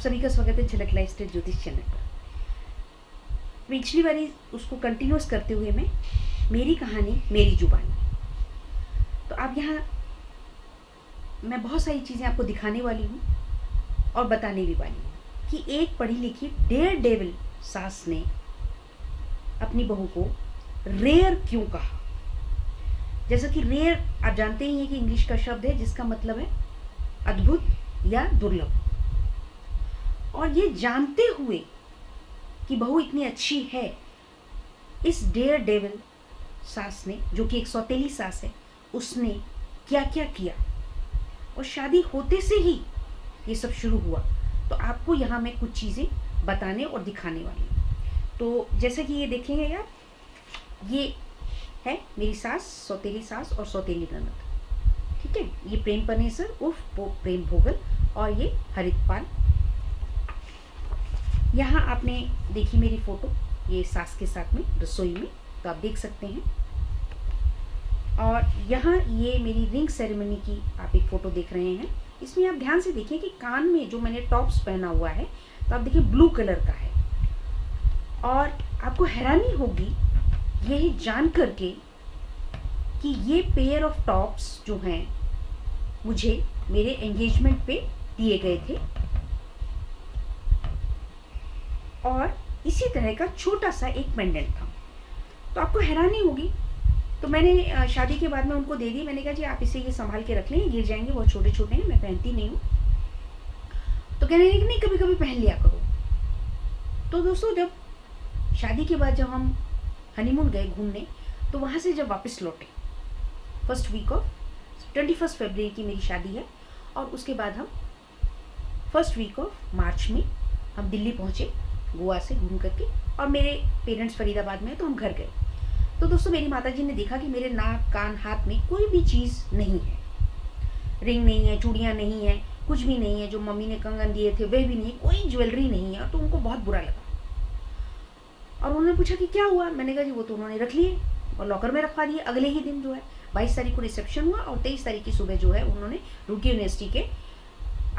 सभी का स्वागत है झलक लाइफस्टाइल ज्योतिष चैनल पर। पिछली बारी उसको कंटिन्यूस करते हुए मैं मेरी कहानी मेरी जुबानी, तो अब यहाँ मैं बहुत सारी चीज़ें आपको दिखाने वाली हूँ और बताने भी वाली हूँ कि एक पढ़ी लिखी डेयर डेविल सास ने अपनी बहू को रेयर क्यों कहा। जैसा कि रेयर आप जानते ही हैं कि इंग्लिश का शब्द है जिसका मतलब है अद्भुत या दुर्लभ, और ये जानते हुए कि बहू इतनी अच्छी है, इस डेयर डेविल सास ने, जो कि एक सौतेली सास है, उसने क्या क्या किया और शादी होते से ही ये सब शुरू हुआ। तो आपको यहाँ मैं कुछ चीज़ें बताने और दिखाने वाली हूँ। तो जैसे कि ये देखेंगे आप, ये है मेरी सास, सौतेली सास और सौतेली ननद, ठीक है। ये प्रेम पनेसर उर्फ प्रेम भोगल और ये हरितपाल। यहाँ आपने देखी मेरी फोटो, ये सास के साथ में रसोई में, तो आप देख सकते हैं। और यहाँ ये मेरी रिंग सेरेमनी की आप एक फ़ोटो देख रहे हैं। इसमें आप ध्यान से देखिए कि कान में जो मैंने टॉप्स पहना हुआ है, तो आप देखिए ब्लू कलर का है। और आपको हैरानी होगी यही जान करके कि ये पेयर ऑफ टॉप्स जो हैं मुझे मेरे एंगेजमेंट पे दिए गए थे, और इसी तरह का छोटा सा एक पेंडेंट था। तो आपको हैरानी होगी, तो मैंने शादी के बाद में उनको दे दी। मैंने कहा जी आप इसे ये संभाल के रख लें, गिर जाएंगे, बहुत छोटे छोटे हैं, मैं पहनती नहीं हूँ। तो कहने लगे कि नहीं, कभी कभी पहन लिया करो। तो दोस्तों, जब शादी के बाद जब हम हनीमून गए घूमने, तो वहाँ से जब वापस लौटे, फर्स्ट वीक ऑफ 21 फरवरी की मेरी शादी है, और उसके बाद हम फर्स्ट वीक ऑफ मार्च में हम दिल्ली पहुँचे गोवा से घूम करके, और मेरे पेरेंट्स फरीदाबाद में, तो हम घर गए। तो दोस्तों, मेरी माताजी ने देखा कि मेरे नाक कान हाथ में कोई भी चीज़ नहीं है, रिंग नहीं है, चूड़ियाँ नहीं है, कुछ भी नहीं है, जो मम्मी ने कंगन दिए थे वह भी नहीं, कोई ज्वेलरी नहीं है। तो उनको बहुत बुरा लगा, और उन्होंने पूछा कि क्या हुआ। मैंने कहा जी वो तो उन्होंने रख लिए और लॉकर में रखवा दिए। अगले ही दिन जो है 22 तारीख को रिसेप्शन हुआ, और 23 तारीख की सुबह जो है उन्होंने रुड़की यूनिवर्सिटी के,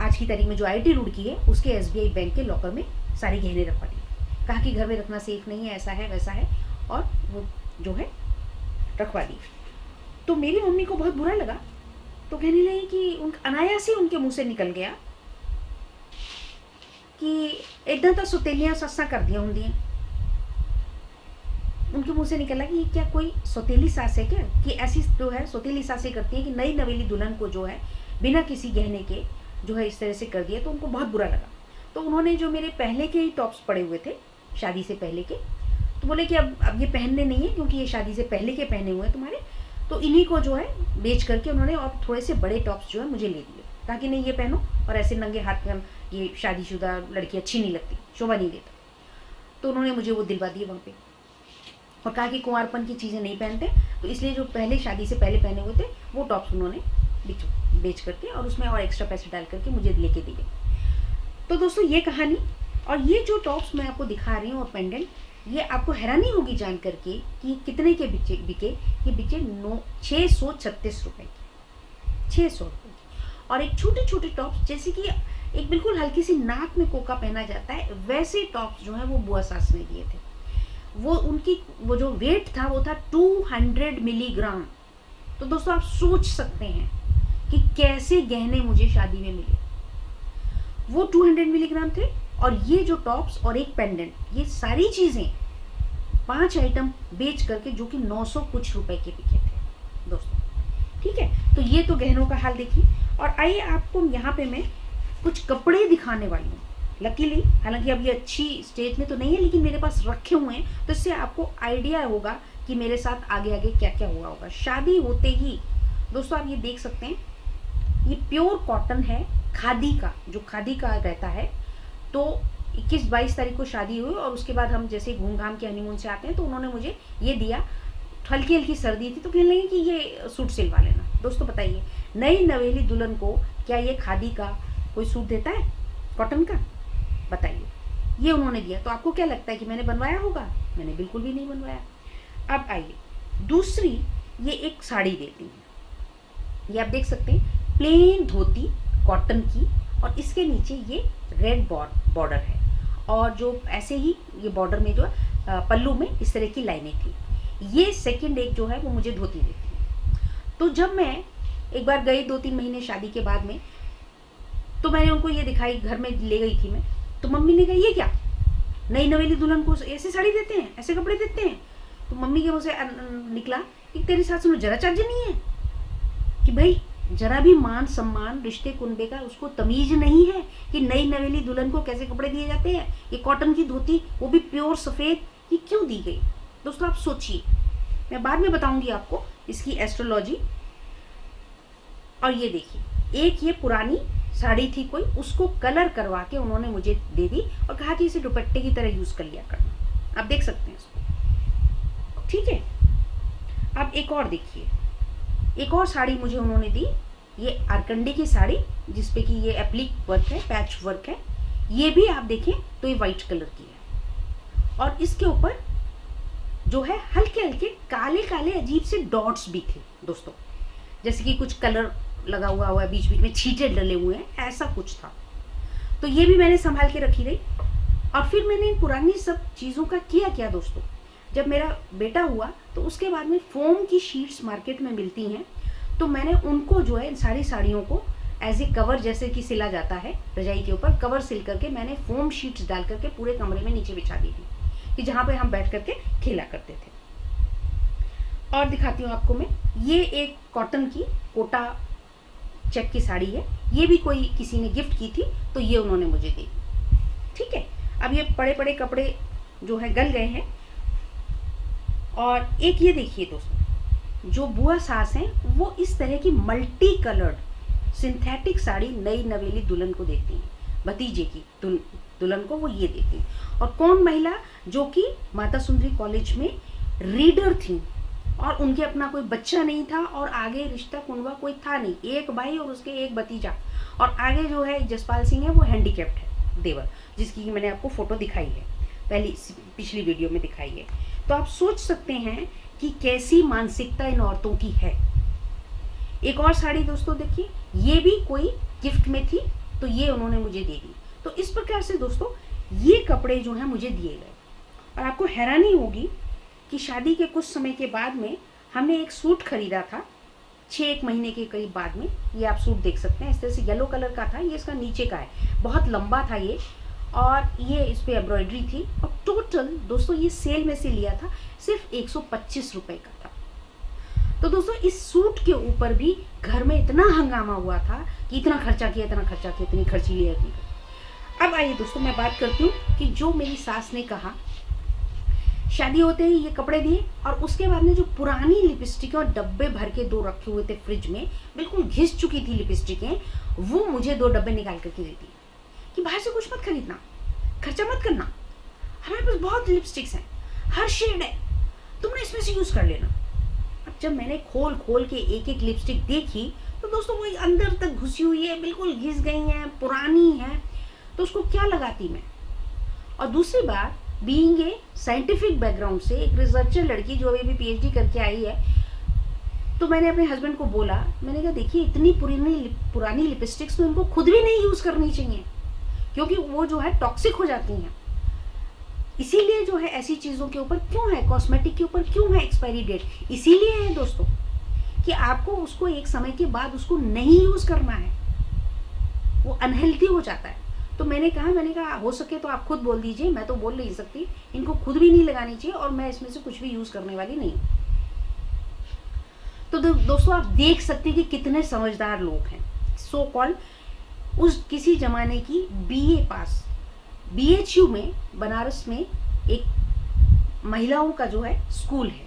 आज की तारीख में जो IIT रुड़की है, उसके SBI बैंक के लॉकर में सारे गहने रखवा दिए। कहा कि घर में रखना सेफ नहीं है, ऐसा है वैसा है, और वो जो है रखवा दी। तो मेरी मम्मी को बहुत बुरा लगा, तो कहने लगी कि अनायास ही उनके मुंह से निकल गया कि इतना तो सौतेलियां सस्सा कर दिया होंगी। उनके मुंह से निकला कि ये क्या कोई सौतेली सास है क्या, कि ऐसी जो है सौतेली सासें करती है कि नई नवेली दुल्हन को जो है बिना किसी गहने के जो है इस तरह से कर दिया। तो उनको बहुत बुरा लगा। तो उन्होंने जो मेरे पहले के ही टॉप्स पड़े हुए थे शादी से पहले के, तो बोले कि अब ये पहनने नहीं है, क्योंकि ये शादी से पहले के पहने हुए हैं तुम्हारे, तो इन्हीं को जो है बेच करके उन्होंने और थोड़े से बड़े टॉप्स जो है मुझे ले दिए। कहा कि नहीं ये पहनो, और ऐसे नंगे हाथ में ये शादीशुदा लड़की अच्छी नहीं लगती, शोभा नहीं देता। तो उन्होंने मुझे वो दिलवा दिए वहाँ पे, और कहा कि कुंवारपन की चीज़ें नहीं पहनते, तो इसलिए जो पहले शादी से पहले पहने हुए थे वो टॉप्स उन्होंने बेच करके और उसमें और एक्स्ट्रा पैसे डाल करके मुझे लेके दिए। तो दोस्तों, ये कहानी, और ये जो टॉप्स मैं आपको दिखा रही हूँ और पेंडेंट, ये आपको हैरानी होगी जान करके कि कितने के बिके। ये बिके 636 रुपये के, 600 रुपये की। और एक छोटे छोटे टॉप्स, जैसे कि एक बिल्कुल हल्की सी नाक में कोका पहना जाता है, वैसे टॉप्स जो है वो बुआ सास ने दिए थे। वो जो वेट था वो था 200 मिलीग्राम। तो दोस्तों, आप सोच सकते हैं कि कैसे गहने मुझे शादी में मिले। वो 200 मिलीग्राम थे, और ये जो टॉप्स और एक पेंडेंट, ये सारी चीज़ें 5 आइटम बेच करके जो कि 900 कुछ रुपए के बिके थे दोस्तों, ठीक है। तो ये तो गहनों का हाल देखिए। और आइए आपको यहाँ पे मैं कुछ कपड़े दिखाने वाली हूँ। लकीली, हालांकि अब ये अच्छी स्टेज में तो नहीं है, लेकिन मेरे पास रखे हुए हैं, तो इससे आपको आइडिया होगा कि मेरे साथ आगे आगे क्या क्या हुआ होगा। शादी होते ही दोस्तों, आप ये देख सकते हैं, ये प्योर कॉटन है, खादी का, जो खादी का रहता है। तो 21-22 तारीख को शादी हुई, और उसके बाद हम जैसे घूम घाम के हनीमून से आते हैं, तो उन्होंने मुझे ये दिया। हल्की हल्की सर्दी थी, तो कहने लगी कि ये सूट सिलवा लेना। दोस्तों बताइए, नई नवेली दुल्हन को क्या ये खादी का कोई सूट देता है, कॉटन का? बताइए, ये उन्होंने दिया। तो आपको क्या लगता है कि मैंने बनवाया होगा? मैंने बिल्कुल भी नहीं बनवाया। अब आइए दूसरी, ये एक साड़ी देती है, ये आप देख सकते हैं, प्लेन धोती कॉटन की, और इसके नीचे ये रेड बॉर्डर है, और जो ऐसे ही ये बॉर्डर में जो पल्लू में इस तरह की लाइनें थी। ये सेकंड एक जो है वो मुझे धोती देती है। तो जब मैं एक बार गई 2-3 महीने शादी के बाद में, तो मैंने उनको ये दिखाई, घर में ले गई थी मैं, तो मम्मी ने कहा ये क्या, नई नवेली दुल्हन को ऐसे साड़ी देते हैं, ऐसे कपड़े देते हैं? तो मम्मी के मुँह से निकला कि तेरी सास में जरा चर्ज नहीं है, कि भाई जरा भी मान सम्मान रिश्ते कुनबे का उसको तमीज नहीं है कि नई नवेली दुल्हन को कैसे कपड़े दिए जाते हैं। ये कॉटन की धोती, वो भी प्योर सफ़ेद, ये क्यों दी गई? दोस्तों आप सोचिए, मैं बाद में बताऊंगी आपको इसकी एस्ट्रोलॉजी। और ये देखिए, एक ये पुरानी साड़ी थी कोई, उसको कलर करवा के उन्होंने मुझे दे दी और कहा कि इसे दुपट्टे की तरह यूज कर लिया करना। आप देख सकते हैं इसको, ठीक है। अब एक और देखिए, एक और साड़ी मुझे उन्होंने दी, ये आरकंडी की साड़ी जिसपे कि ये एप्लिक वर्क है, पैच वर्क है। ये भी आप देखें तो ये वाइट कलर की है, और इसके ऊपर जो है हल्के हल्के काले काले अजीब से डॉट्स भी थे दोस्तों, जैसे कि कुछ कलर लगा हुआ है, बीच बीच में छींटे डले हुए हैं, ऐसा कुछ था। तो ये भी मैंने संभाल के रखी रही। और फिर मैंने इन पुरानी सब चीज़ों का किया क्या दोस्तों, जब मेरा बेटा हुआ तो उसके बाद में फोम की शीट्स मार्केट में मिलती हैं, तो मैंने उनको जो है इन सारी साड़ियों को एज ए कवर जैसे कि सिला जाता है रजाई के ऊपर, कवर सिल करके मैंने फोम शीट्स डाल करके पूरे कमरे में नीचे बिछा दी थी, कि जहाँ पे हम बैठ करके खेला करते थे। और दिखाती हूँ आपको मैं, ये एक कॉटन की कोटा चेक की साड़ी है, ये भी कोई किसी ने गिफ्ट की थी, तो ये उन्होंने मुझे दी, ठीक है। अब ये पड़े पड़े कपड़े जो है गल गए हैं। और एक ये देखिए दोस्तों, जो बुआ सास हैं वो इस तरह की मल्टी कलर्ड सिंथेटिक साड़ी नई नवेली दुल्हन को देती हैं, भतीजे की दुल्हन को वो ये देती हैं। और कौन महिला, जो कि माता सुंदरी कॉलेज में रीडर थी, और उनके अपना कोई बच्चा नहीं था, और आगे रिश्ता कुनवा कोई था नहीं, एक भाई और उसके एक भतीजा, और आगे जो है जसपाल सिंह है वो हैंडीकैप्ड है देवर, जिसकी मैंने आपको फोटो दिखाई है, पिछली वीडियो में दिखाई है। तो आप सोच सकते हैं कि कैसी मानसिकता इन औरतों की है। एक और साड़ी दोस्तों देखिए, ये भी कोई गिफ्ट में थी, तो ये उन्होंने मुझे दे दी। तो इस प्रकार से दोस्तों ये कपड़े जो हैं मुझे दिए गए। और आपको हैरानी होगी कि शादी के कुछ समय के बाद में हमने एक सूट खरीदा था, 6 महीने के करीब बाद में। ये आप सूट देख सकते हैं, इस तरह से येलो कलर का था, ये इसका नीचे का है, बहुत लंबा था ये, और ये इस पर एम्ब्रॉयडरी थी। और टोटल दोस्तों ये सेल में से लिया था, सिर्फ 125 रुपये का था। तो दोस्तों इस सूट के ऊपर भी घर में इतना हंगामा हुआ था कि इतना खर्चा किया, इतना खर्चा किया, इतनी खर्चीली है। अब आइए दोस्तों मैं बात करती हूँ कि जो मेरी सास ने कहा, शादी होते ही ये कपड़े दिए, और उसके बाद में जो पुरानी लिपस्टिकें और डब्बे भर के 2 रखे हुए थे फ्रिज में, बिल्कुल घिस चुकी थी लिपस्टिकें, वो मुझे 2 डब्बे निकाल करके दे दी कि बाहर से कुछ मत खरीदना, खर्चा मत करना, हमारे पास बहुत लिपस्टिक्स हैं, हर शेड है, तुमने इसमें से यूज़ कर लेना। अब जब मैंने खोल खोल के एक एक लिपस्टिक देखी, तो दोस्तों वो अंदर तक घुसी हुई है, बिल्कुल घिस गई हैं, पुरानी है, तो उसको क्या लगाती मैं। और दूसरी बात, बीइंग ए साइंटिफिक बैकग्राउंड से एक रिसर्चर लड़की जो अभी पीएचडी करके आई है, तो मैंने अपने हस्बैंड को बोला, मैंने कहा देखिए इतनी पुरानी लिपस्टिक्स तो इनको खुद भी नहीं यूज़ करनी चाहिए, क्योंकि वो जो है टॉक्सिक हो जाती हैं। इसीलिए जो है ऐसी चीज़ों के ऊपर क्यों है, कॉस्मेटिक के ऊपर क्यों है एक्सपायरी डेट, इसीलिए है दोस्तों कि आपको उसको एक समय के बाद उसको नहीं यूज़ करना है, वो अनहेल्थी हो जाता है। तो मैंने कहा हो सके तो आप खुद बोल दीजिए, मैं तो बोल नहीं सकती, इनको खुद भी नहीं लगानी चाहिए, और मैं इसमें से कुछ भी यूज़ करने वाली नहीं। तो दोस्तों आप देख सकते हैं कि कितने समझदार लोग हैं, सो कॉल्ड उस किसी जमाने की बीए पास, बीएचयू में बनारस में एक महिलाओं का जो है स्कूल है,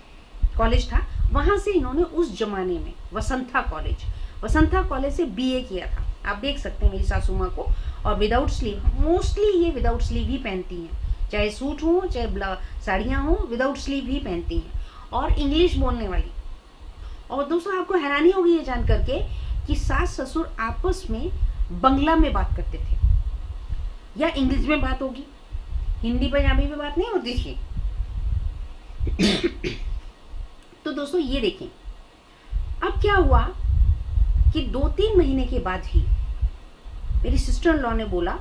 कॉलेज था, वहाँ से इन्होंने उस जमाने में वसंता कॉलेज से बीए किया था। आप देख सकते हैं मेरी सासू माँ को, और विदाउट स्लीव, मोस्टली ये विदाउट स्लीव ही पहनती हैं, चाहे सूट हो चाहे साड़ियाँ हो, विदाउट स्लीव ही पहनती हैं, और इंग्लिश बोलने वाली। और दोस्तों आपको हैरानी होगी ये जान करके कि सास ससुर आपस में बंगला में बात करते थे, या इंग्लिश में बात होगी, हिंदी पंजाबी में बात नहीं होती थी। तो दोस्तों ये देखें, अब क्या हुआ कि 2-3 महीने के बाद ही मेरी सिस्टर इन लॉ ने बोला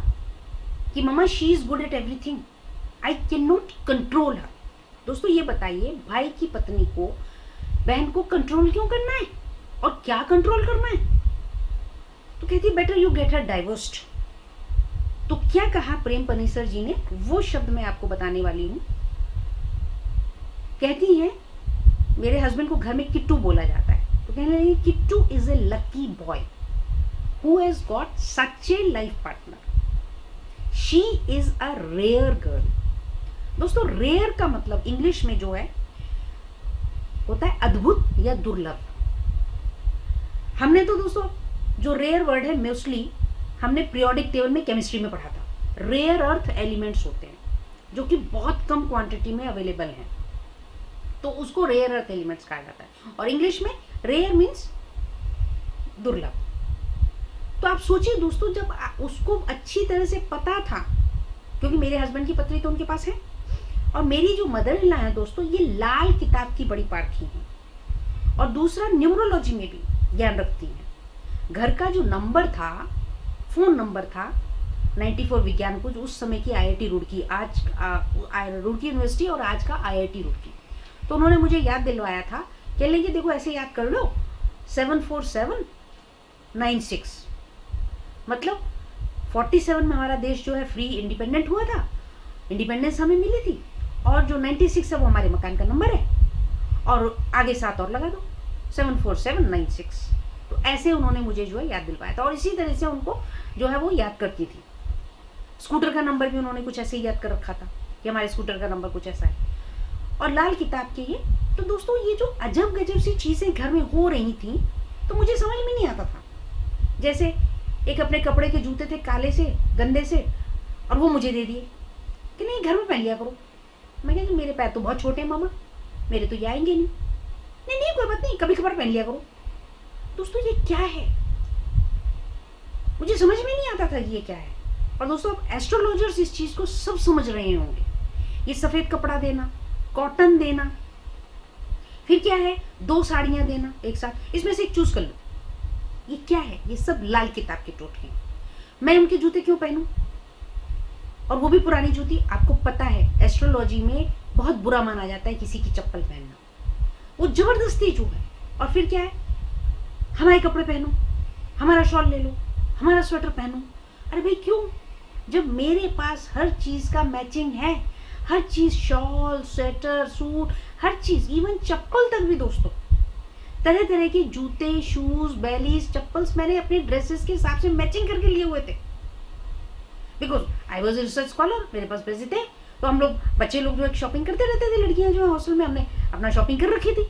कि मम्मा she is good at everything, I can not control her. दोस्तों ये बताइए, भाई की पत्नी को, बहन को कंट्रोल क्यों करना है और क्या कंट्रोल करना है? तो कहती है better you get her divorced. तो क्या कहा प्रेम पनीसर जी ने, वो शब्द मैं आपको बताने वाली हूं। कहती है मेरे हस्बैंड को घर में किट्टू बोला जाता है, तो कहने लगी Kittu is a lucky boy who has got such a life partner, she is a rare girl. दोस्तों रेयर का मतलब इंग्लिश में जो है होता है अद्भुत या दुर्लभ। हमने तो दोस्तों जो रेयर वर्ड है मोस्टली हमने पीरियोडिक टेबल में केमिस्ट्री में पढ़ा था। रेयर अर्थ एलिमेंट्स होते हैं जो कि बहुत कम क्वांटिटी में अवेलेबल हैं, तो उसको रेयर अर्थ एलिमेंट्स कहा जाता है। और इंग्लिश में रेयर मीन्स दुर्लभ। तो आप सोचिए दोस्तों, जब उसको अच्छी तरह से पता था, क्योंकि मेरे हस्बैंड की पत्री तो उनके पास है, और मेरी जो मदर इन लॉ है दोस्तों, ये लाल किताब की बड़ी पारखी है और दूसरा न्यूमरोलॉजी में भी ज्ञान रखती है। घर का जो नंबर था, फोन नंबर था 94 विज्ञान को, जो उस समय की IIT रुड़की, आज रुड़की यूनिवर्सिटी और आज का IIT रुड़की, तो उन्होंने मुझे याद दिलवाया था, कह लेंगे देखो ऐसे याद कर लो 74796, मतलब 47 में हमारा देश जो है फ्री इंडिपेंडेंट हुआ था, इंडिपेंडेंस हमें मिली थी, और जो 96 है वो हमारे मकान का नंबर है, और आगे 7 और लगा दो 74796। तो ऐसे उन्होंने मुझे जो है याद दिलवाया था, और इसी तरह से उनको जो है वो याद करती थी। स्कूटर का नंबर भी उन्होंने कुछ ऐसे ही याद कर रखा था कि हमारे स्कूटर का नंबर कुछ ऐसा है, और लाल किताब के ये। तो दोस्तों ये जो अजब गजब सी चीज़ें घर में हो रही थी, तो मुझे समझ में नहीं आता था। जैसे एक अपने कपड़े के जूते थे काले से, गंदे से, और वो मुझे दे दिए कि नहीं घर में पहन लिया करो। मैं कहा कि मेरे पैर तो बहुत छोटे हैं मामा, मेरे तो ये आएंगे नहीं। नहीं नहीं कोई बात नहीं, कभी कभार पहन लिया करो। दोस्तों ये क्या है, मुझे समझ में नहीं आता था कि ये क्या है। और दोस्तों अब एस्ट्रोलॉजर्स इस चीज को सब समझ रहे होंगे। ये सफेद कपड़ा देना, कॉटन देना, फिर क्या है 2 साड़ियां देना एक साथ, इसमें से एक चूज कर लो, ये क्या है? ये सब लाल किताब के टोटके हैं। मैं उनके जूते क्यों पहनूं, और वो भी पुरानी जूती? आपको पता है एस्ट्रोलॉजी में बहुत बुरा माना जाता है किसी की चप्पल पहनना, वो जबरदस्ती जो है। और फिर क्या है, हमारे कपड़े पहनो, हमारा शॉल ले लो, हमारा स्वेटर पहनो। अरे भाई क्यों, जब मेरे पास हर चीज का मैचिंग है, हर चीज, शॉल, स्वेटर, सूट, हर चीज, इवन चप्पल तक भी दोस्तों, तरह तरह के जूते, शूज, बैलीज, चप्पल्स मैंने अपने ड्रेसेस के हिसाब से मैचिंग करके लिए हुए थे, because I was research scholar, मेरे पास पैसे थे। तो हम लोग, बच्चे लोग जो है शॉपिंग करते रहते थे, लड़कियां जो है हॉस्टल में, हमने अपना शॉपिंग कर रखी थी।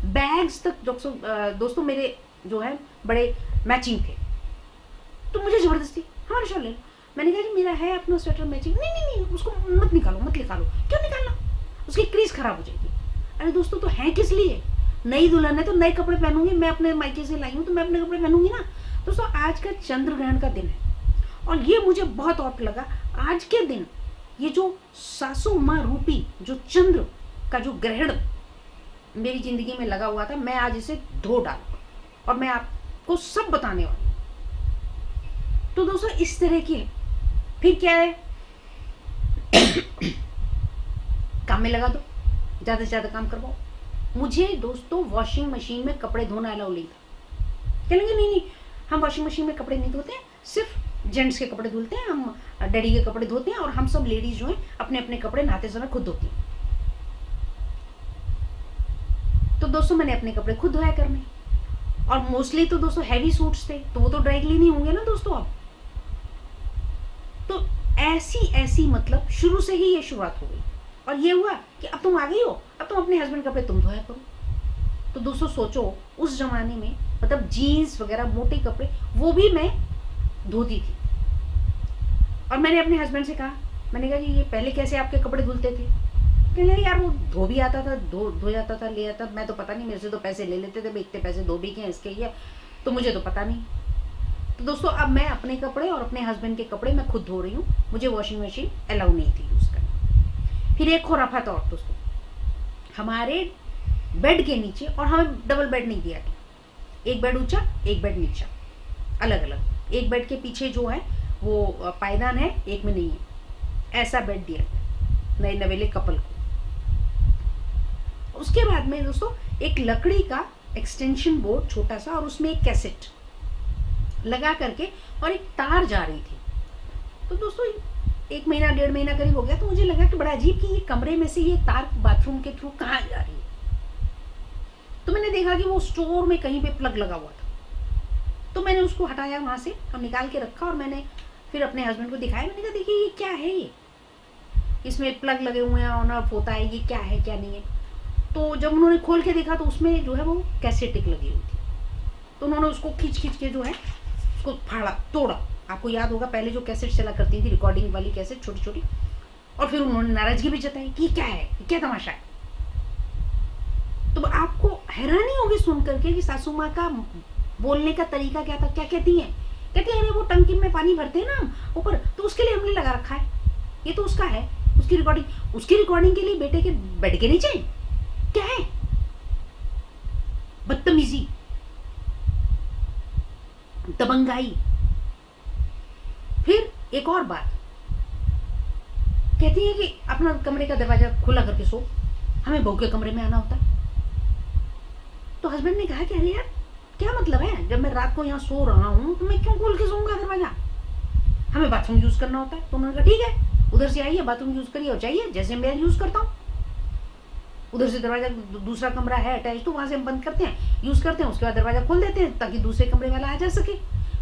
बैग्स तक दोस्तों मेरे जो है बड़े मैचिंग थे। तो मुझे जबरदस्ती हमारा शॉल ले लो। मैंने कहा कि मेरा है अपना स्वेटर मैचिंग। नहीं नहीं नहीं, उसको मत निकालो, मत निकालो। क्यों निकालना, उसकी क्रीज खराब हो जाएगी। अरे दोस्तों तो है किस लिए, नई दुल्हन है तो नए कपड़े पहनूंगी, मैं अपने मायके से लाई हूँ तो मैं अपने कपड़े पहनूंगी ना। दोस्तों आज का चंद्र ग्रहण का दिन है, और ये मुझे बहुत ऑट लगा। आज के दिन ये जो सासू माँ रूपी जो चंद्र का जो ग्रहण मेरी जिंदगी में लगा हुआ था, मैं आज इसे धो डालूंगा और मैं आपको सब बताने वाली हूँ। तो दोस्तों इस तरह की है। फिर क्या है, काम में लगा दो, ज्यादा से ज्यादा काम करवाओ। मुझे दोस्तों वॉशिंग मशीन में कपड़े धोना अलाउ नहीं था। कहेंगे नहीं नहीं, हम वॉशिंग मशीन में कपड़े नहीं धोते हैं, सिर्फ जेंट्स के कपड़े धुलते हैं, हम डैडी के कपड़े धोते हैं, और हम सब लेडीज जो हैं अपने अपने कपड़े नहाते समय खुद धोती हैं। तो दोस्तों मैंने अपने कपड़े खुद धोया करने, और मोस्टली तो दोस्तों हैवी सूट्स थे, तो वो तो ड्राई क्लीन ही होंगे ना दोस्तों। अब तो ऐसी मतलब शुरू से ही ये शुरुआत हो गई, और ये हुआ कि अब तुम आ गई हो, अब तुम अपने हस्बैंड कपड़े तुम धोया करो। तो दोस्तों सोचो उस जमाने में, मतलब जीन्स वगैरह मोटे कपड़े वो भी मैं धोती थी। और मैंने अपने हस्बैंड से कहा, मैंने कहा कि ये पहले कैसे आपके कपड़े धुलते थे? कहने यार वो धो भी आता था, धो जाता था, ले आता, मैं तो पता नहीं, मेरे से तो पैसे ले लेते थे, भाई इतने पैसे धो भी के इसके ये, तो मुझे तो पता नहीं। तो दोस्तों अब मैं अपने कपड़े और अपने हस्बैंड के कपड़े मैं खुद धो रही हूँ, मुझे वॉशिंग मशीन अलाउ नहीं थी यूज करना। फिर एक खुराफा था और दोस्तों, हमारे बेड के नीचे, और हमें डबल बेड नहीं दिया गया, एक बेड ऊंचा एक बेड नीचा, अलग अलग एक बेड के पीछे जो है वो पायदान है, एक में नहीं है, ऐसा बेड दिया नए नवेले कपल को। उसके बाद में दोस्तों एक लकड़ी का एक्सटेंशन बोर्ड छोटा सा, और उसमें एक कैसेट लगा करके और एक तार जा रही थी। तो दोस्तों 1 महीना 1.5 महीना करीब हो गया, तो मुझे लगा कि बड़ा अजीब कि ये कमरे में से ये तार बाथरूम के थ्रू कहाँ जा रही है। तो मैंने देखा कि वो स्टोर में कहीं पे प्लग लगा हुआ था, तो मैंने उसको हटाया वहां से और निकाल के रखा, और मैंने फिर अपने हस्बैंड को दिखाया। मैंने कहा देखिए ये क्या है, ये इसमें प्लग लगे हुए हैं, ऑन ऑफ होता है, ये क्या है क्या नहीं है। तो जब उन्होंने खोल के देखा तो उसमें जो है वो कैसेट टिक लगी हुई थी। तो उन्होंने उसको खींच खींच के जो है उसको फाड़ा, तोड़ा। आपको याद होगा पहले जो कैसेट चला करती थी, रिकॉर्डिंग वाली कैसेट छोटी छोटी, और फिर उन्होंने नाराजगी भी जताई कि क्या है, क्या तमाशा है। तो आपको हैरानी होगी सुन करके कि सासू माँ का बोलने का तरीका क्या था। क्या कहती हैं? कहती है अरे वो टंकी में पानी भरते हैं ना ऊपर, तो उसके लिए हमने लगा रखा है, ये तो उसका है, उसकी रिकॉर्डिंग के लिए बेटे के बेड के नीचे क्या है। बदतमीजी, दबंगाई। फिर एक और बात कहती है कि अपना कमरे का दरवाजा खुला करके सो, हमें बहू के कमरे में आना होता है। तो हस्बैंड ने कहा कि अरे यार क्या मतलब है, जब मैं रात को यहाँ सो रहा हूँ तो मैं क्यों खोल के सोऊंगा दरवाजा, हमें बाथरूम यूज करना होता है। तो उन्होंने कहा ठीक है, उधर से आइए, बाथरूम यूज करिए और जाइए, जैसे मैं यूज करता हूँ। उधर से दरवाजा, दूसरा कमरा है अटैच, तो वहां से हम बंद करते हैं, यूज करते हैं, उसके बाद दरवाजा खोल देते हैं ताकि दूसरे कमरे वाला आ जा सके।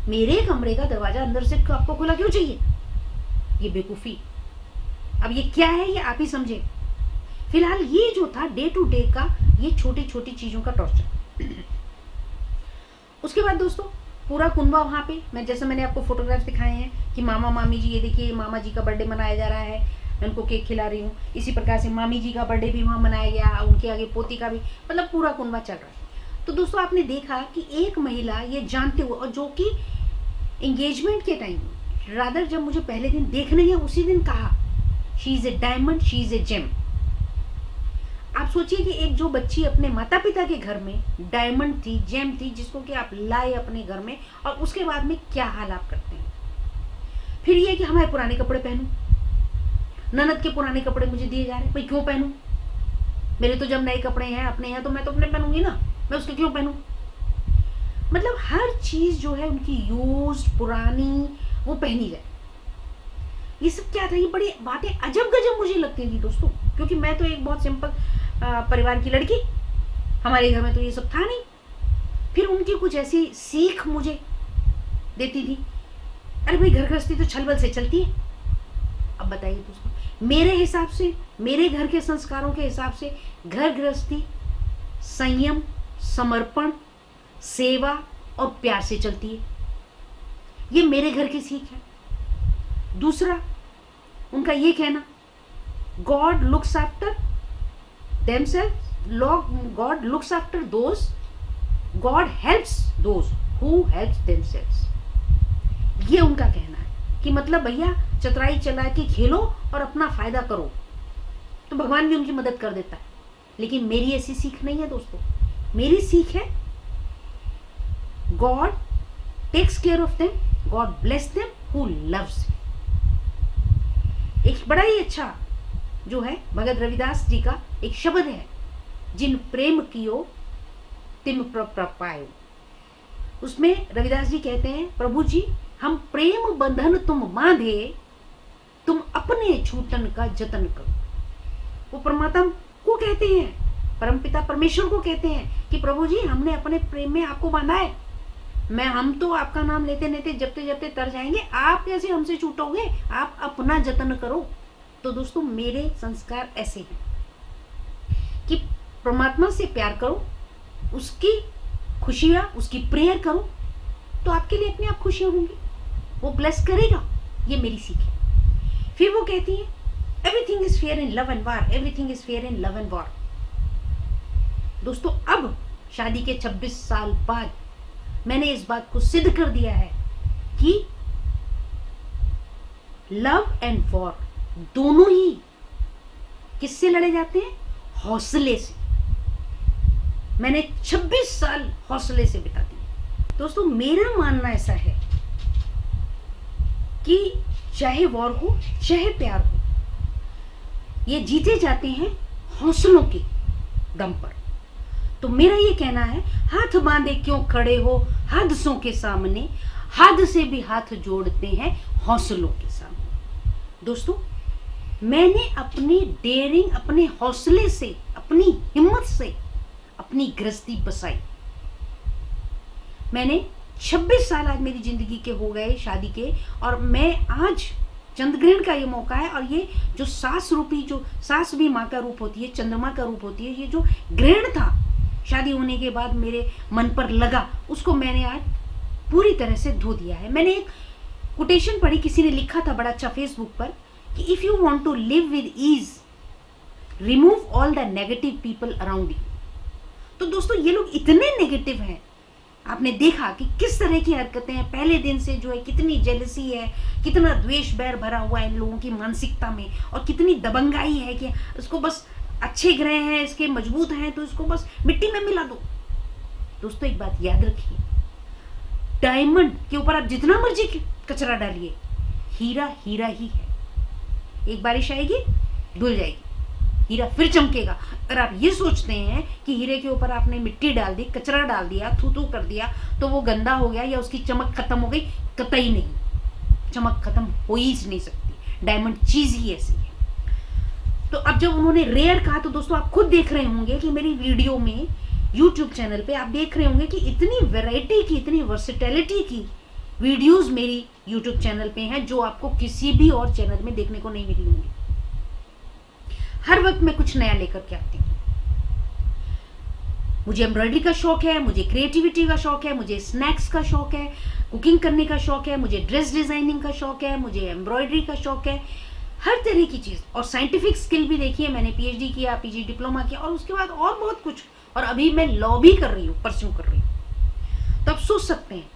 मेरे कमरे का दरवाजा अंदर से आपको खुला क्यों चाहिए? ये बेवकूफी। अब ये क्या है ये आप ही समझे। फिलहाल ये जो था डे टू डे का, ये छोटी छोटी चीजों का टॉर्चर। उसके बाद दोस्तों पूरा कुनबा वहां पे, मैंने आपको फोटोग्राफ्स दिखाए हैं कि मामा मामी जी, ये देखिए मामा जी का बर्थडे मनाया जा रहा है, मैं उनको केक खिला रही हूँ। इसी प्रकार से मामी जी का बर्थडे भी वहां मनाया गया, उनके आगे पोती का भी, मतलब पूरा कुनबा चल रहा है। तो दोस्तों आपने देखा कि एक महिला ये जानते हुए, और जो कि एंगेजमेंट के टाइम रादर जब मुझे पहले दिन देखने गया उसी दिन कहा she is a diamond, she is a gem. आप सोचिए कि एक जो बच्ची अपने माता पिता के घर में डायमंड थी, जेम थी, जिसको कि आप लाए अपने घर में, और उसके बाद में क्या हाल आप करते हैं। फिर ये कि हमारे पुराने कपड़े पहनूं, ननद के पुराने कपड़े मुझे दिए जा रहे हैं, भाई क्यों पहनूं, मेरे तो जब नए कपड़े हैं अपने हैं तो मैं तो अपने पहनूंगी ना, मैं उसके क्यों पहनूं। मतलब हर चीज जो है उनकी यूज पुरानी वो पहनी जाए। ये सब क्या था, ये बड़ी बातें अजब गजब मुझे लगती थी दोस्तों, क्योंकि मैं तो एक बहुत सिंपल परिवार की लड़की, हमारे घर में तो ये सब था नहीं। फिर उनकी कुछ ऐसी सीख मुझे देती थी, अरे भाई घर गृहस्थी तो छल बल से चलती है। अब बताइए दोस्तों, मेरे हिसाब से, मेरे घर के संस्कारों के हिसाब से घर गृहस्थी संयम, समर्पण, सेवा और प्यार से चलती है। ये मेरे घर की सीख है। दूसरा उनका ये कहना, God looks after themself, God looks after those, God helps those who helps themselves. ये उनका कहना है कि मतलब भैया चतुराई चला के खेलो और अपना फायदा करो तो भगवान भी उनकी मदद कर देता है। लेकिन मेरी ऐसी सीख नहीं है दोस्तों, मेरी सीख है God takes care of them, God bless them who loves. एक बड़ा ही अच्छा जो है भगत रविदास जी का एक शब्द है, जिन प्रेम कियो तिम पायो। उसमें रविदास जी कहते हैं, प्रभु जी हम प्रेम बंधन तुम बांधे, तुम अपने छूटन का जतन करो। वो परमात्मा को कहते हैं, परमपिता परमेश्वर को कहते हैं कि प्रभु जी हमने अपने प्रेम में आपको बांधा है, हम तो आपका नाम लेते लेते जपते जपते तर जाएंगे, आप कैसे हमसे छूटोगे, आप अपना जतन करो। तो दोस्तों मेरे संस्कार ऐसे हैं कि परमात्मा से प्यार करो, उसकी खुशियां, उसकी प्रेयर करो, तो आपके लिए अपने आप खुशियां होंगी, वो ब्लेस करेगा। ये मेरी सीख है। फिर वो कहती है everything is fair in love and war, everything is fair in love and war. दोस्तों अब शादी के 26 साल बाद मैंने इस बात को सिद्ध कर दिया है कि लव एंड वॉर दोनों ही किससे लड़े जाते हैं? हौसले से। मैंने 26 साल हौसले से बिता दिए। दोस्तों मेरा मानना ऐसा है कि चाहे वॉर हो चाहे प्यार हो, ये जीते जाते हैं हौसलों के दम पर। तो मेरा ये कहना है, हाथ बांधे क्यों खड़े हो हादसों के सामने, हादसे भी हाथ जोड़ते हैं हौसलों के सामने। दोस्तों, मैंने अपनी डेयरिंग, अपने हौसले से, अपनी हिम्मत से अपनी गृहस्थी बसाई। मैंने 26 साल आज मेरी जिंदगी के हो गए शादी के, और मैं आज चंद्रग्रहण का ये मौका है, और ये जो सास रूपी, जो सास भी माँ का रूप होती है, चंद्रमा का रूप होती है, ये जो ग्रहण था शादी होने के बाद मेरे मन पर लगा, उसको मैंने आज पूरी तरह से धो दिया है। मैंने एक कोटेशन पढ़ी, किसी ने लिखा था बड़ा अच्छा फेसबुक पर, कि if you want to live with ease remove all the negative people around you. तो दोस्तों, ये लोग इतने नेगेटिव हैं, आपने देखा कि किस तरह की हरकतें हैं पहले दिन से, जो है कितनी जेलसी है, कितना द्वेष बैर भरा हुआ है इन लोगों की मानसिकता में, और कितनी दबंगाई है कि इसको बस अच्छे ग्रह हैं, इसके मजबूत हैं, तो इसको बस मिट्टी में मिला दो। दोस्तों, एक बात याद रखिए, डायमंड के ऊपर आप जितना मर्जी कचरा डालिए, हीरा हीरा ही है। एक बारिश आएगी, धुल जाएगी, हीरा फिर चमकेगा। अगर आप ये सोचते हैं कि हीरे के ऊपर आपने मिट्टी डाल दी, कचरा डाल दिया, थू थू कर दिया, तो वो गंदा हो गया या उसकी चमक खत्म हो गई, कतई नहीं। चमक खत्म हो ही नहीं सकती, डायमंड चीज ही ऐसी है। तो अब जब उन्होंने रेयर कहा, तो दोस्तों आप खुद देख रहे होंगे कि मेरी वीडियो में यूट्यूब चैनल पे आप देख रहे होंगे कि इतनी वैरायटी की, इतनी वर्सेटैलिटी की वीडियोस मेरी यूट्यूब चैनल पे हैं, जो आपको किसी भी और चैनल में देखने को नहीं मिली होंगी। हर वक्त मैं कुछ नया लेकर के आती हूँ। मुझे एम्ब्रॉयडरी का शौक है, मुझे क्रिएटिविटी का शौक है, मुझे स्नैक्स का शौक है, कुकिंग करने का शौक है, मुझे ड्रेस डिजाइनिंग का शौक है, मुझे एम्ब्रॉयडरी का शौक है, हर तरह की चीज। और साइंटिफिक स्किल भी देखिए, मैंने पीएचडी किया, पीजी डिप्लोमा किया, और उसके बाद और बहुत कुछ, और अभी मैं लॉ भी कर रही हूँ, परस्यू कर रही हूँ। तो आप सोच सकते हैं।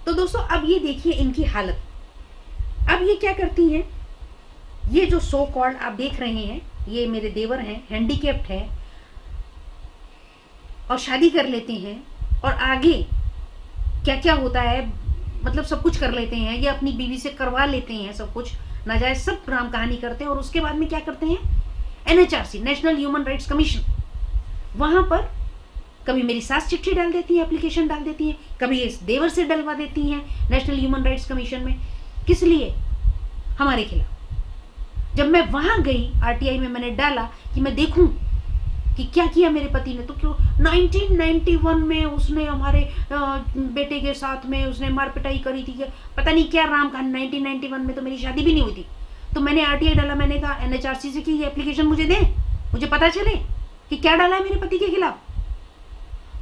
तो दोस्तों, अब ये देखिए इनकी हालत। अब ये क्या करती हैं, ये जो सो कॉल्ड आप देख रहे हैं, ये मेरे देवर हैं, हैंडीकैप्ड है, और शादी कर लेते हैं, और आगे क्या क्या होता है, मतलब सब कुछ कर लेते हैं, ये अपनी बीवी से करवा लेते हैं सब कुछ, नाजायज सब राम कहानी करते हैं। और उसके बाद में क्या करते हैं, NHRC, national human rights commission, वहां पर कभी मेरी सास चिट्ठी डाल देती है, एप्लीकेशन डाल देती है, कभी इस देवर से डलवा देती हैं नेशनल ह्यूमन राइट्स कमीशन में। किस लिए? हमारे खिलाफ। जब मैं वहां गई आरटीआई में, मैंने डाला कि मैं देखूं कि क्या किया मेरे पति ने, तो क्यों 1991 में उसने हमारे बेटे के साथ में उसने मारपिटाई करी थी, पता नहीं क्या राम कहानी। 1991 में तो मेरी शादी भी नहीं हुई थी। तो मैंने आरटीआई डाला, मैंने कहा एनएचआरसी से कि ये एप्लीकेशन मुझे दें, मुझे पता चले कि क्या डाला है मेरे पति के खिलाफ।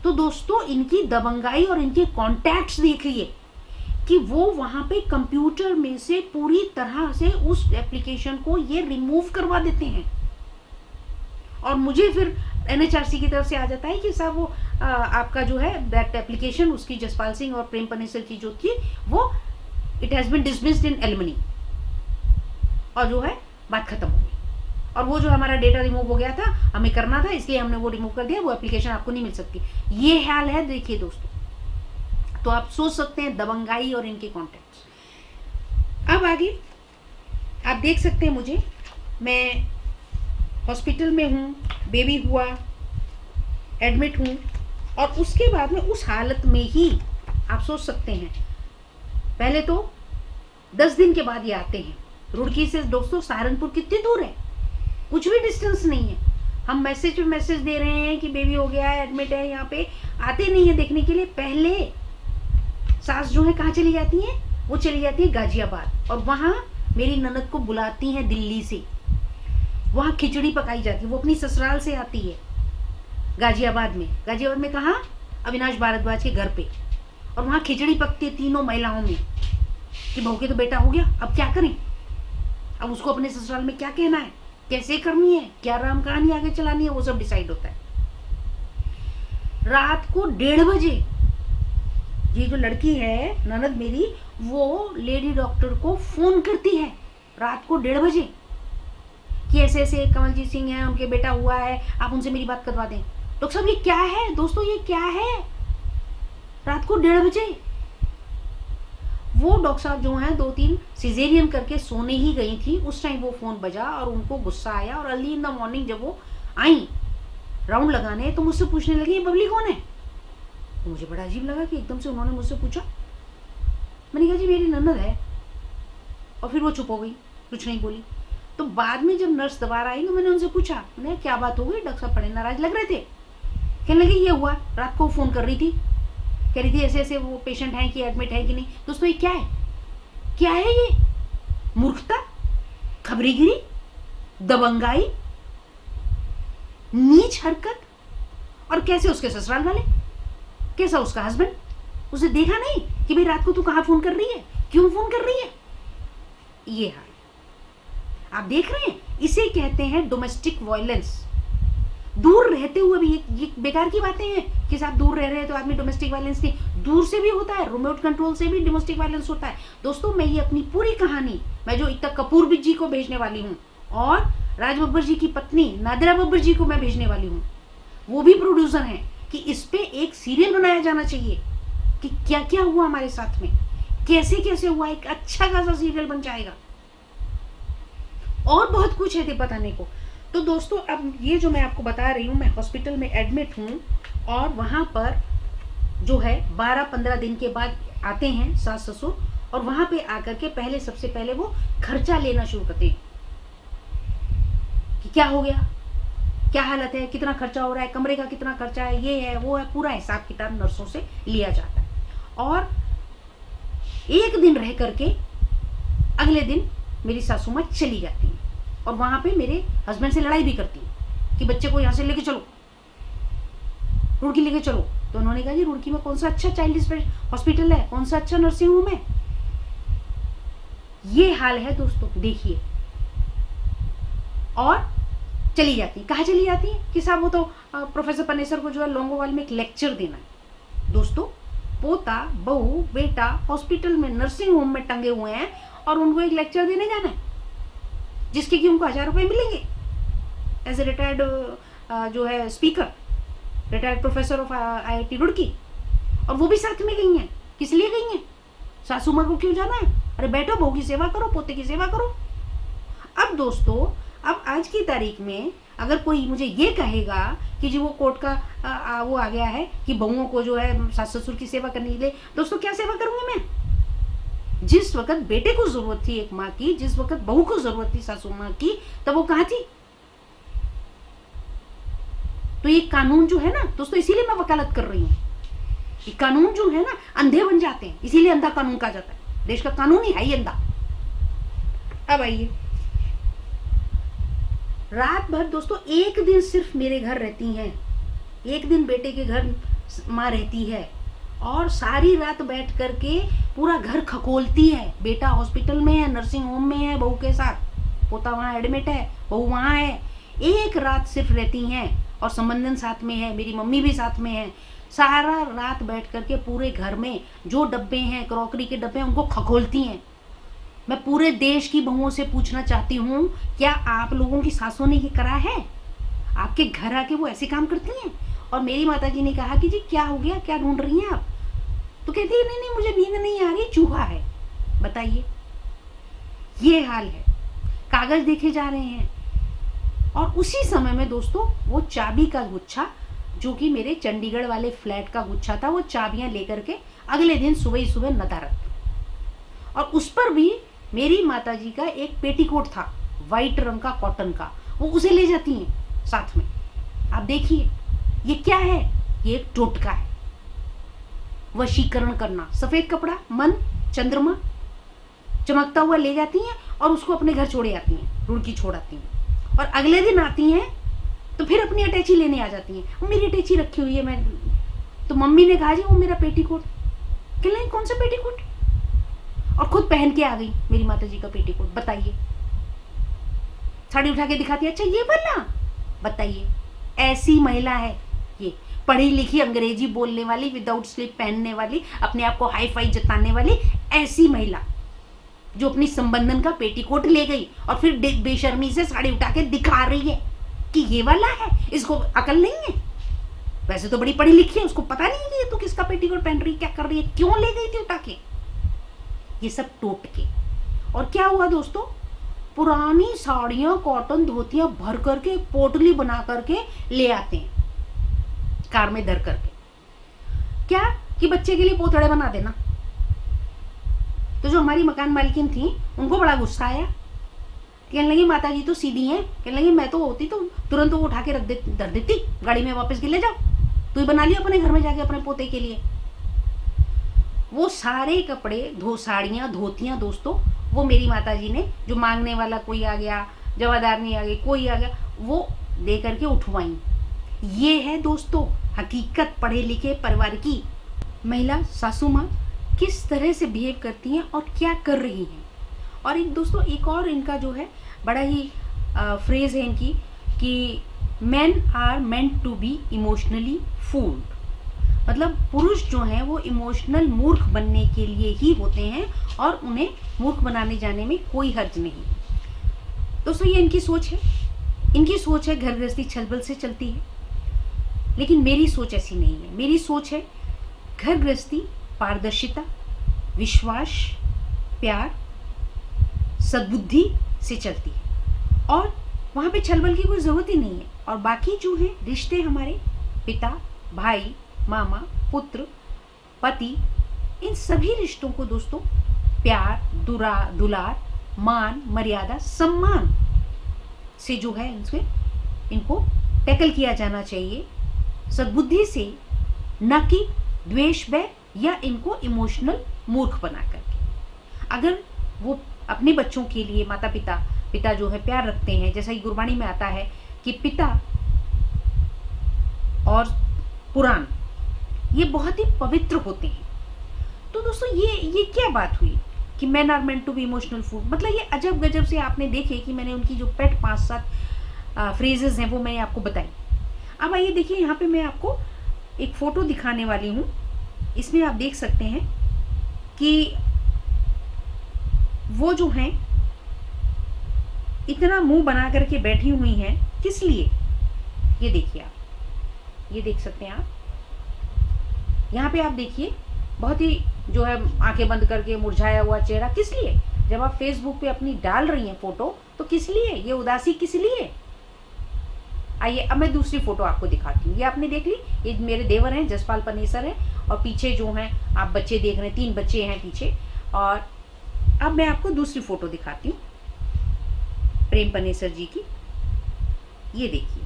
तो दोस्तों, इनकी दबंगाई और इनके कॉन्टैक्ट्स देखिए कि वो वहां पे कंप्यूटर में से पूरी तरह से उस एप्लीकेशन को ये रिमूव करवा देते हैं, और मुझे फिर एनएचआरसी की तरफ से आ जाता है कि साहब वो आपका जो है दैट एप्लीकेशन, उसकी जसपाल सिंह और प्रेम पनेसर की जो थी, वो it has been dismissed in alimony, और जो है बात खत्म हो गई। और वो जो हमारा डेटा रिमूव हो गया था, हमें करना था, इसलिए हमने वो रिमूव कर दिया, वो एप्लीकेशन आपको नहीं मिल सकती। ये हाल है, देखिए दोस्तों। तो आप सोच सकते हैं दबंगाई और इनके कॉन्टेक्ट। अब आगे आप देख सकते हैं, मुझे, मैं हॉस्पिटल में हूँ, बेबी हुआ, एडमिट हूँ, और उसके बाद में उस हालत में ही आप सोच सकते हैं, पहले तो 10 दिन के बाद ये आते हैं। रुड़की से दोस्तों सहारनपुर कितनी दूर है, कुछ भी डिस्टेंस नहीं है। हम मैसेज पे मैसेज दे रहे हैं कि बेबी हो गया है, एडमिट है, यहाँ पे आते नहीं है देखने के लिए। पहले सास जो है कहाँ चली जाती है, वो चली जाती है गाजियाबाद, और वहाँ मेरी ननद को बुलाती हैं दिल्ली से, वहाँ खिचड़ी पकाई जाती है। वो अपनी ससुराल से आती है गाजियाबाद में। गाजियाबाद में कहाँ? अविनाश भारद्वाज के घर पे। और वहाँ खिचड़ी पकती है तीनों महिलाओं में कि बहू के तो बेटा हो गया, अब क्या करें, अब उसको अपने ससुराल में क्या कहना है, कैसे करनी है, क्या राम कहानी आगे चलानी है, वो सब डिसाइड होता है। रात को 1:30 बजे ये जो लड़की है ननद मेरी, वो लेडी डॉक्टर को फोन करती है रात को 1:30 बजे कि ऐसे ऐसे कमलजीत सिंह है, उनके बेटा हुआ है, आप उनसे मेरी बात करवा दें। डॉक्टर साहब, ये क्या है दोस्तों, ये क्या है? रात को 1:30 बजे वो डॉक्टर साहब जो हैं 2-3 सिजेरियन करके सोने ही गई थी, उस टाइम वो फ़ोन बजा और उनको गुस्सा आया और अर्ली इन द मॉर्निंग जब वो आई राउंड लगाने तो मुझसे पूछने लगी ये बबली कौन है। तो मुझे बड़ा अजीब लगा कि एकदम से उन्होंने मुझसे पूछा। मैंने कहा जी मेरी ननद है, और फिर वो चुप हो गई, कुछ नहीं बोली। तो बाद में जब नर्स दोबारा आई तो मैंने उनसे पूछा, मैंने क्या बात हो गई, डॉक्टर साहब बड़े नाराज लग रहे थे। कहने लगे ये हुआ, रात को फ़ोन कर रही थी, कह रही थी ऐसे ऐसे वो पेशेंट है कि एडमिट है कि नहीं। दोस्तों ये क्या है, क्या है ये? मूर्खता, खबरीगिरी, दबंगाई, नीच हरकत। और कैसे उसके ससुराल वाले, कैसा उसका हस्बैंड, उसे देखा नहीं कि भाई रात को तू कहाँ फोन कर रही है, क्यों फोन कर रही है। ये हाल आप देख रहे हैं, इसे कहते हैं डोमेस्टिक वायलेंस। दूर रहते हुए भी ये बेकार की बातें हैं कि साहब दूर रह रहे हैं तो आदमी डोमेस्टिक वायलेंस नहीं, दूर से भी होता है, रिमोट कंट्रोल से भी डोमेस्टिक वायलेंस होता है। दोस्तों मैं ये अपनी पूरी कहानी मैं जो एकता कपूर जी को भेजने वाली हूँ और राज बब्बर जी की पत्नी नादिरा बब्बर जी को मैं भेजने वाली हूँ, वो भी प्रोड्यूसर हैं, कि इस पे एक सीरियल बनाया जाना चाहिए कि क्या क्या हुआ हमारे साथ में, कैसे कैसे हुआ, एक अच्छा खासा सीरियल बन जाएगा। और बहुत कुछ है बताने को। तो दोस्तों अब ये जो मैं आपको बता रही हूँ, मैं हॉस्पिटल में एडमिट हूँ और वहाँ पर जो है 12-15 दिन के बाद आते हैं सास ससुर, और वहाँ पे आकर के पहले सबसे पहले वो खर्चा लेना शुरू करते हैं कि क्या हो गया, क्या हालत है, कितना खर्चा हो रहा है, कमरे का कितना खर्चा है, ये है वो है, पूरा हिसाब किताब नर्सों से लिया जाता है। और एक दिन रह करके अगले दिन मेरी सासू माँ चली जाती है और वहां पे मेरे हस्बैंड से लड़ाई भी करती है कि बच्चे को यहाँ से लेके चलो, रुड़की लेके चलो। तो उन्होंने कहा जी रुड़की में कौन सा अच्छा चाइल्ड हॉस्पिटल है, कौन सा अच्छा नर्सिंग होम है। ये हाल है दोस्तों, देखिए। और चली जाती, कहाँ चली जाती है कि साहब वो तो प्रोफेसर पनेसर को जो है लोंगोवाल में एक लेक्चर देना है। दोस्तों पोता बहू बेटा हॉस्पिटल में नर्सिंग होम में टंगे हुए हैं और उनको एक लेक्चर देने जाना है जिसके कि उनको 1000 रुपये मिलेंगे एज ए रिटायर्ड जो है speaker, retired professor of IIT Roorkee. और वो भी साथ में गई हैं, किस लिए गई हैं, सासू माँ को क्यों जाना है, अरे बैठो बहू की सेवा करो, पोते की सेवा करो। अब दोस्तों अब आज की तारीख में अगर कोई मुझे ये कहेगा कि जी वो कोर्ट का वो आ गया है कि बहुओं को जो है सास ससुर की सेवा करने के लिए, दोस्तों क्या सेवा करूंगी मैं। जिस वक्त बेटे को जरूरत थी एक माँ की, जिस वक्त बहू को जरूरत थी सासू माँ की, तब वो कहाँ थी। तो ये कानून जो है ना दोस्तों, इसीलिए मैं वकालत कर रही हूँ, ये कानून जो है ना अंधे बन जाते हैं, इसीलिए अंधा कानून कहा जाता है। देश का कानून ही है ही अंधा। अब आइए, रात भर दोस्तों एक दिन सिर्फ मेरे घर रहती हैं, एक दिन बेटे के घर माँ रहती है और सारी रात बैठ करके पूरा घर खकोलती है। बेटा हॉस्पिटल में है, नर्सिंग होम में है बहू के साथ, पोता वहाँ एडमिट है, बहू वहाँ है। एक रात सिर्फ रहती हैं और संबंधन साथ में है, मेरी मम्मी भी साथ में है। सारा रात बैठ करके पूरे घर में जो डब्बे हैं, क्रॉकरी के डब्बे, उनको खकोलती हैं। मैं पूरे देश की बहुओं से पूछना चाहती हूँ, क्या आप लोगों की सासों ने ये करा है? आपके घर आके वो ऐसे काम करती हैं? और मेरी माताजी ने कहा कि जी क्या हो गया, क्या ढूंढ रही हैं आप? तो कहती है नहीं नहीं मुझे नींद नहीं आ रही, चूहा है। बताइए, ये हाल है। कागज देखे जा रहे हैं। और उसी समय में दोस्तों वो चाबी का गुच्छा, जो कि मेरे चंडीगढ़ वाले फ्लैट का गुच्छा था, वो चाबियां लेकर के अगले दिन सुबह ही सुबह नदारत। और उस पर भी मेरी माताजी का एक पेटीकोट था वाइट रंग का, कॉटन का, वो उसे ले जाती हैं साथ में। आप देखिए ये क्या है, ये एक टोटका है, वशीकरण करना। सफेद कपड़ा, मन, चंद्रमा चमकता हुआ ले जाती हैं और उसको अपने घर छोड़े आती हैं, रुड़की छोड़ आती हैं। और अगले दिन आती हैं तो फिर अपनी अटैची लेने आ जाती हैं। वो मेरी अटैची रखी हुई है, मैं तो मम्मी ने कहा जी वो मेरा पेटीकोट। कहने कौन सा पेटीकोट? और खुद पहन के आ गई मेरी माताजी का पेटीकोट। बताइए, साड़ी उठा के दिखाती है, अच्छा ये वाला। बताइए, ऐसी महिला है ये, पढ़ी लिखी, अंग्रेजी बोलने वाली, विदाउट स्लीप पहनने वाली, अपने आप को हाई फाई जताने वाली ऐसी महिला जो अपनी संबंधन का पेटीकोट ले गई और फिर बेशर्मी से साड़ी उठा के दिखा रही है कि ये वाला है। इसको अकल नहीं है, वैसे तो बड़ी पढ़ी लिखी है, उसको पता नहीं कि ये तो किसका पेटीकोट पहन रही है, क्या कर रही है, क्यों ले गई थी उठा के। ये सब टोट के। और क्या हुआ दोस्तों, पुरानी साड़ियां, कॉटन धोतियां भर करके पोटली बना करके ले आते हैं कार में धर करके। क्या कि बच्चे के लिए पोतड़े बना देना। तो जो हमारी मकान मालकिन थी उनको बड़ा गुस्सा आया, कहने लगी माता जी तो सीधी हैं, कहने लगी मैं तो होती तो तुरंत वो उठा के धर देती गाड़ी में, वापस के ले जाओ, तू ही बना लियो अपने घर में जाके अपने पोते के लिए। वो सारे कपड़े, साड़ियाँ, धोतियाँ दोस्तों, वो मेरी माता जी ने, जो मांगने वाला कोई आ गया, जवादारनी आ गई, कोई आ गया, वो दे करके उठवाई। ये है दोस्तों हकीकत पढ़े लिखे परिवार की। महिला सासू माँ किस तरह से बिहेव करती हैं और क्या कर रही हैं। और एक दोस्तों, एक और इनका जो है बड़ा ही फ्रेज है इनकी कि men are meant to be emotionally fooled. मतलब पुरुष जो हैं वो इमोशनल मूर्ख बनने के लिए ही होते हैं और उन्हें मूर्ख बनाने जाने में कोई हर्ज नहीं। दोस्तों ये इनकी सोच है, इनकी सोच है घर गृहस्थी छलबल से चलती है, लेकिन मेरी सोच ऐसी नहीं है। मेरी सोच है घर गृहस्थी पारदर्शिता, विश्वास, प्यार, सद्बुद्धि से चलती है और वहाँ पे छलबल की कोई ज़रूरत ही नहीं है। और बाकी जो है रिश्ते हमारे पिता, भाई, मामा, पुत्र, पति, इन सभी रिश्तों को दोस्तों प्यार, दुलार, मान, मर्यादा, सम्मान से जो है इनको टैकल किया जाना चाहिए, सद्बुद्धि से, न कि द्वेष भय या इनको इमोशनल मूर्ख बना करके। अगर वो अपने बच्चों के लिए माता पिता जो है प्यार रखते हैं, जैसा कि गुरबाणी में आता है कि पिता और पुराण ये बहुत ही पवित्र होते हैं। तो दोस्तों ये क्या बात हुई कि men are meant to be emotional food. मतलब ये अजब गजब से आपने देखे कि मैंने उनकी जो पेट 5-7 फ्रेजेस हैं वो मैंने आपको बताई। अब आइए देखिए, यहाँ पे मैं आपको एक फोटो दिखाने वाली हूँ। इसमें आप देख सकते हैं कि वो जो हैं इतना मुंह बना करके बैठी हुई हैं, किस लिए? ये देखिए, आप ये देख सकते हैं। आप यहाँ पे आप देखिए, बहुत ही जो है आंखें बंद करके मुरझाया हुआ चेहरा। किस लिए? जब आप फेसबुक पे अपनी डाल रही हैं फोटो, तो किस लिए ये उदासी, किस लिए? आइए अब मैं दूसरी फोटो आपको दिखाती हूँ। ये आपने देख ली, ये मेरे देवर हैं, जसपाल पनेसर है, और पीछे जो हैं आप बच्चे देख रहे हैं, 3 बच्चे हैं पीछे। और अब मैं आपको दूसरी फोटो दिखाती हूँ प्रेम पनेसर जी की। ये देखिए,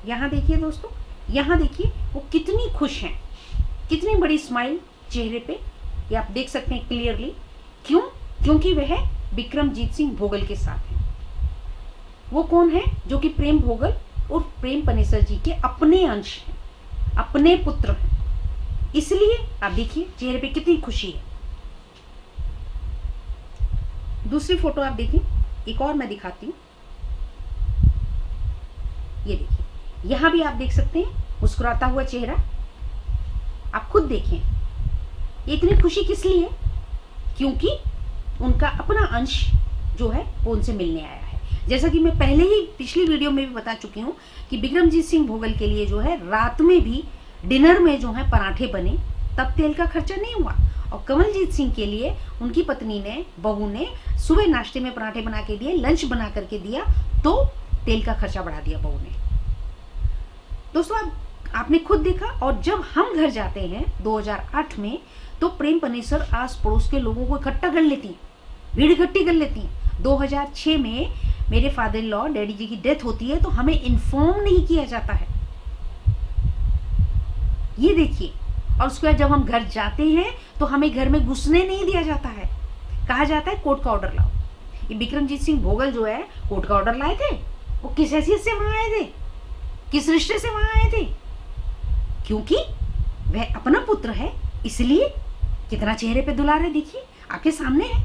यहाँ देखिए दोस्तों, यहाँ देखिए वो कितनी खुश हैं, कितनी बड़ी स्माइल चेहरे पे, ये आप देख सकते हैं क्लियरली। क्यों? क्योंकि वह विक्रमजीत सिंह भोगल के साथ है। वो कौन है? जो कि प्रेम भोगल और प्रेम पनेसर जी के अपने अंश हैं, अपने पुत्र हैं। इसलिए आप देखिए चेहरे पे कितनी खुशी है। दूसरी फोटो आप देखिए, एक और मैं दिखाती हूँ। ये देखिए, यहां भी आप देख सकते हैं मुस्कुराता हुआ चेहरा। आप खुद देखें, इतनी खुशी किस लिए है? क्योंकि उनका अपना अंश जो है वो उनसे मिलने आया है। जैसा कि मैं पहले ही पिछली वीडियो में भी बता चुकी हूँ कि विक्रमजीत सिंह भोगल के लिए जो है रात में भी डिनर में जो है पराठे बने, तब तेल का खर्चा नहीं हुआ। और कमलजीत सिंह के लिए उनकी पत्नी ने, बहू ने सुबह नाश्ते में पराठे बना के दिए, लंच बना करके दिया, तो तेल का खर्चा बढ़ा दिया बहू ने। दोस्तों आपने खुद देखा। और जब हम घर जाते हैं 2008 में, तो प्रेम पनेसर आस पड़ोस के लोगों को इकट्ठा कर लेती हैं, भीड़ इकट्ठी कर लेती हैं। 2006 में मेरे फादर इन लॉ, डैडी जी की डेथ होती है, तो हमें इन्फॉर्म नहीं किया जाता है। ये देखिए। और उसके बाद जब हम घर जाते हैं तो हमें घर में घुसने नहीं दिया जाता है, कहा जाता है कोर्ट का ऑर्डर लाओ। ये विक्रमजीत सिंह भोगल जो है कोर्ट का ऑर्डर लाए थे। वो किस हैसियत से वहां आए थे, किस रिश्ते से वहां आए थे? क्योंकि वह अपना पुत्र है, इसलिए। कितना चेहरे पे दुलार है, देखिए आपके सामने है।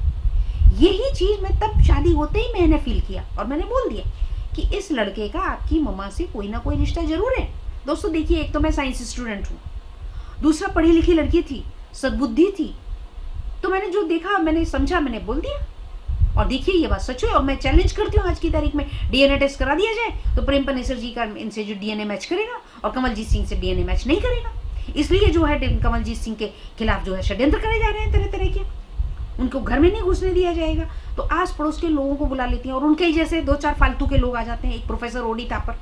यही चीज मैं तब शादी होते ही मैंने फील किया और मैंने बोल दिया कि इस लड़के का आपकी मम्मा से कोई ना कोई रिश्ता जरूर है। दोस्तों देखिए, एक तो मैं साइंस स्टूडेंट हूँ, दूसरा पढ़ी लिखी लड़की थी, सद्बुद्धि थी। तो मैंने जो देखा, मैंने समझा, मैंने बोल दिया। और देखिए ये बात सच है। और मैं चैलेंज करती हूँ आज की तारीख में, डीएनए टेस्ट करा दिया जाए तो प्रेम पनेसर जी का इनसे जो डीएनए मैच करेगा और कमलजीत सिंह से डीएनए मैच नहीं करेगा। इसलिए जो है कमलजीत सिंह के खिलाफ जो है षड्यंत्र करे जा रहे हैं तरह तरह के। उनको घर में नहीं घुसने दिया जाएगा, तो आस पड़ोस के लोगों को बुला लेती हैं और उनके ही जैसे 2-4 फालतू के लोग आ जाते हैं। एक प्रोफेसर ओडी थापर,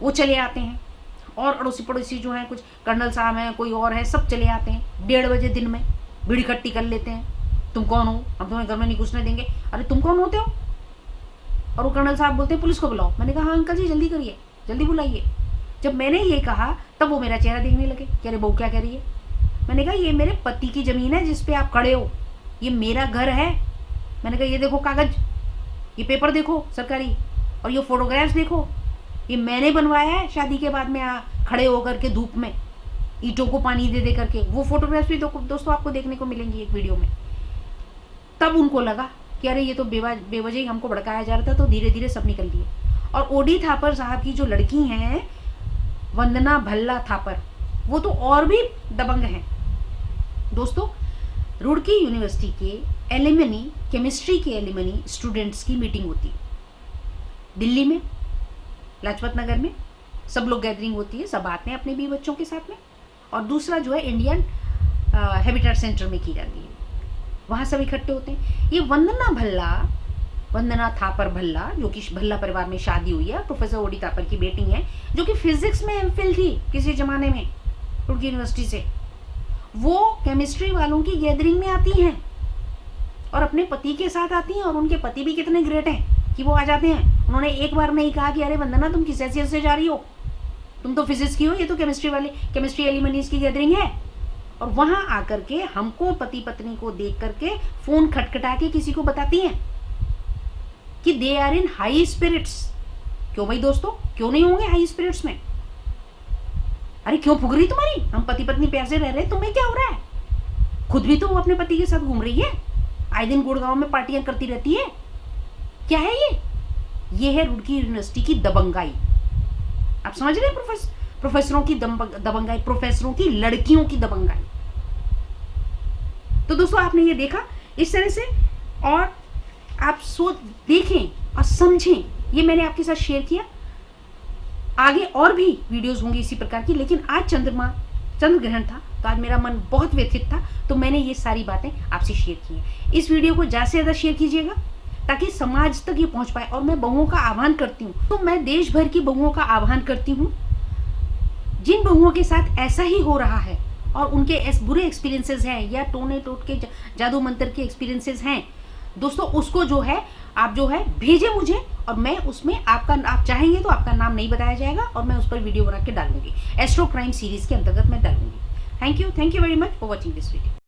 वो चले आते हैं, और अड़ोसी पड़ोसी जो हैं, कुछ कर्नल साहब हैं, कोई और है, सब चले आते हैं 1:30 बजे दिन में, भीड़ इकट्ठी कर लेते हैं। तुम कौन हो, हम तुम्हें घर में नहीं घुसने देंगे। अरे तुम कौन होते हो? और वो कर्नल साहब बोलते हैं पुलिस को बुलाओ। मैंने कहा हाँ अंकल जी जल्दी करिए, जल्दी बुलाइए। जब मैंने ये कहा तब वो मेरा चेहरा देखने लगे कि अरे बहू क्या कह रही है। मैंने कहा ये मेरे पति की ज़मीन है जिस पे आप खड़े हो, ये मेरा घर है। मैंने कहा ये देखो कागज, ये पेपर देखो सरकारी, और ये फोटोग्राफ्स देखो, ये मैंने बनवाया है शादी के बाद में खड़े होकर के धूप में ईंटों को पानी दे दे करके। वो फोटोग्राफ्स भी दोस्तों आपको देखने को मिलेंगी एक वीडियो में। तब उनको लगा कि अरे ये तो बेवजह ही हमको भड़काया जा रहा था, तो धीरे धीरे सब निकल लिए। और ओडी थापर साहब की जो लड़की हैं वंदना भल्ला थापर, वो तो और भी दबंग हैं दोस्तों। रुड़की यूनिवर्सिटी के एलिमनी, केमिस्ट्री के एलिमनी स्टूडेंट्स की मीटिंग होती है दिल्ली में, लाजपत नगर में। सब लोग गैदरिंग होती है, सब आते हैं अपने भी बच्चों के साथ में। और दूसरा जो है इंडियन हैबिटेट सेंटर में की जाती है, वहाँ सब इकट्ठे होते हैं। ये वंदना थापर भल्ला, जो कि भल्ला परिवार में शादी हुई है, प्रोफेसर ओडी थापर की बेटी है, जो कि फिजिक्स में एमफिल थी किसी जमाने में रुड़की यूनिवर्सिटी से। वो केमिस्ट्री वालों की गैदरिंग में आती हैं और अपने पति के साथ आती हैं। और उनके पति भी कितने ग्रेट हैं कि वो आ जाते हैं। उन्होंने एक बार नहीं कहा कि अरे वंदना तुम किस हैसियत से जा रही हो, तुम तो फिजिक्स की हो, ये तो केमिस्ट्री एलिमनीज की गैदरिंग है। और वहां आकर के हमको पति पत्नी को देख करके फोन खटखटा के किसी को बताती हैं कि they are in high spirits. क्यों भाई दोस्तों, क्यों नहीं होंगे हाई स्पिरिट्स में? अरे क्यों फुक रही तुम्हारी? हम पति पत्नी प्यार से रह रहे हैं, तुम्हें क्या हो रहा है? खुद भी तो वो अपने पति के साथ घूम रही है, आए दिन गुड़गांव में पार्टियां करती रहती है। क्या है ये है रुड़की यूनिवर्सिटी की दबंगाई। आप समझ रहे हैं? प्रोफेसरों की दबंगाई, प्रोफेसरों की लड़कियों की दबंगाई। तो दोस्तों आपने ये देखा इस तरह से, और आप देखें और समझें। ये मैंने आपके साथ शेयर किया। आगे और भी वीडियोस होंगी इसी प्रकार की, लेकिन आज चंद्र ग्रहण था, तो आज मेरा मन बहुत व्यथित था, तो मैंने ये सारी बातें आपसे शेयर की हैं। इस वीडियो को ज़्यादा से ज़्यादा शेयर कीजिएगा ताकि समाज तक ये पहुंच पाए। और मैं बहुओं का आह्वान करती हूँ, तो मैं देश भर की बहुओं का आह्वान करती हूँ, जिन बहुओं के साथ ऐसा ही हो रहा है और उनके बुरे एक्सपीरियंसेस हैं या टोने टोट के जादू मंत्र के एक्सपीरियंसेस हैं दोस्तों, उसको जो है आप जो है भेजें मुझे, और मैं उसमें आप चाहेंगे तो आपका नाम नहीं बताया जाएगा और मैं उस पर वीडियो बना के डालूंगी। एस्ट्रो क्राइम सीरीज के अंतर्गत मैं डालूंगी। Thank you very much for watching this video.